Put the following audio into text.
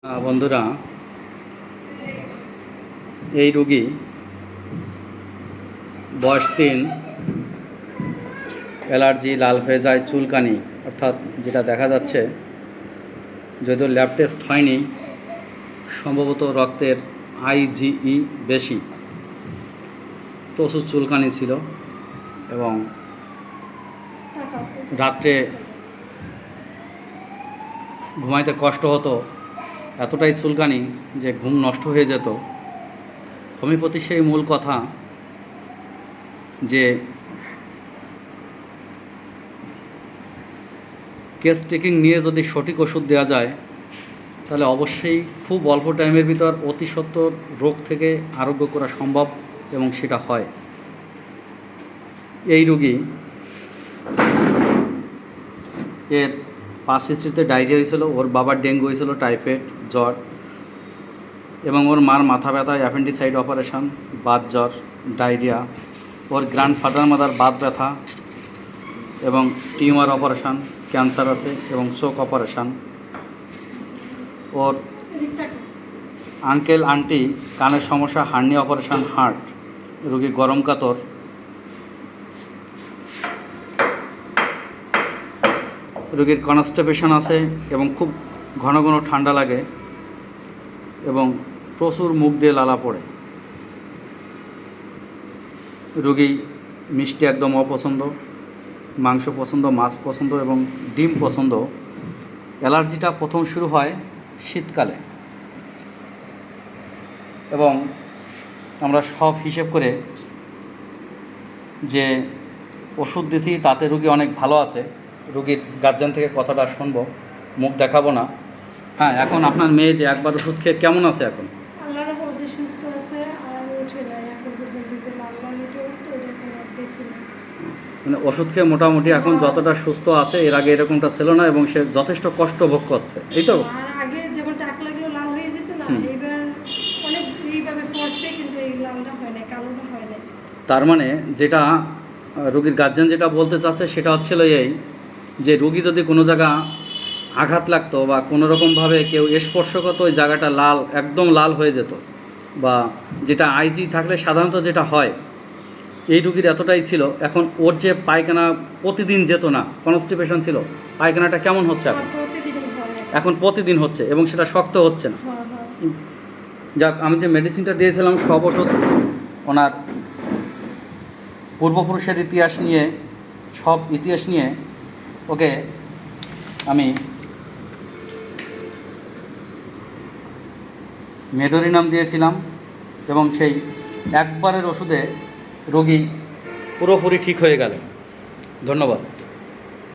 বন্ধুরা, এই রোগী বয়স 3, অ্যালার্জি, লাল হয়ে যায়, চুলকানি, অর্থাৎ যেটা দেখা যাচ্ছে, যদিও ল্যাব টেস্ট হয়নি, সম্ভবত রক্তের IgE বেশি, প্রচুর চুলকানি ছিল এবং রাত্রে ঘুমাইতে কষ্ট হতো, এতটাই চুলকানি যে ঘুম নষ্ট হয়ে যেত। হোমিওপ্যাথি সেই মূল কথা যে কেস টেকিং নিয়ে যদি সঠিক ওষুধ দেওয়া যায় তাহলে অবশ্যই খুব অল্প টাইমের ভিতর অতি সত্বর রোগ থেকে আরোগ্য করা সম্ভব এবং সেটা হয়। এই রোগী এর পাস হিস্ট্রিতে ডায়রিয়া হয়েছিল, ওর বাবার ডেঙ্গু হয়েছিল, টাইফয়েড, জ্বর, এবং ওর মার মাথা ব্যথা, অ্যাপেন্ডিসাইড অপারেশন, বাত জ্বর, ডায়রিয়া, ওর গ্র্যান্ডফাদার মাদার বাত ব্যথা এবং টিউমার অপারেশন, ক্যান্সার আছে এবং চোখ অপারেশন। ওর আঙ্কেল আন্টি কানের সমস্যা, হার্নি অপারেশন, হার্ট, রোগী গরম কাতর, রোগীর কনস্টিপেশন আছে এবং খুব ঘন ঘন ঠান্ডা লাগে এবং প্রচুর মুখ দিয়ে লালা পড়ে। রোগী মিষ্টি একদম অপছন্দ, মাংস পছন্দ, মাছ পছন্দ এবং ডিম পছন্দ। অ্যালার্জিটা প্রথম শুরু হয় শীতকালে এবং আমরা সব হিসেব করে যে ওষুধ দিছি তাতে রোগী অনেক ভালো আছে। রোগীর গার্জিয়ান থেকে কথাটা শুনবো, মুখ দেখাবো না। হ্যাঁ, এখন আপনার মেয়ে যে একবার ওষুধ খেয়ে কেমন আছে এখন? আল্লাহর রহমতে সুস্থ আছে, আর ওঠে না এখন পর্যন্ত। যে লাল লাল উঠে উঠতো ওটা এখন আর দেখি না। মানে ওষুধ খেয়ে মোটামুটি এখন যতটা সুস্থ আছে, এর আগে এরকমটা ছিল না এবং সে যথেষ্ট কষ্ট ভোগ করছে, এই তো? আর আগে যেমন টাক লাগলেও লাল হয়ে যেত না, এইবার অনেক এইভাবে পড়ছে কিন্তু এই লালটা হয় না, কালোটা হয় না। তার মানে যেটা রোগীর গার্জিয়ান যেটা বলতে চাচ্ছে সেটা হচ্ছিল এই যে রোগী যদি কোনো জায়গা আঘাত লাগতো বা কোনো রকমভাবে কেউ স্পর্শ করতো, ওই জায়গাটা লাল, একদম লাল হয়ে যেত, বা যেটা আইজি থাকলে সাধারণত যেটা হয়, এই রোগীর এতটাই ছিল। এখন ওর যে পায়খানা প্রতিদিন যেত না, কনস্টিপেশন ছিল, পায়খানাটা কেমন হচ্ছে এখন? এখন প্রতিদিন হচ্ছে এবং সেটা শক্ত হচ্ছে না। যাক, আমি যে মেডিসিনটা দিয়েছিলাম সব ওষুধ ওনার পূর্বপুরুষের ইতিহাস নিয়ে, সব ইতিহাস নিয়ে ওকে আমি মেডোরিনাম দিয়েছিলাম এবং সেই একবারের ওষুধে রোগী পুরোপুরি ঠিক হয়ে গেল। ধন্যবাদ।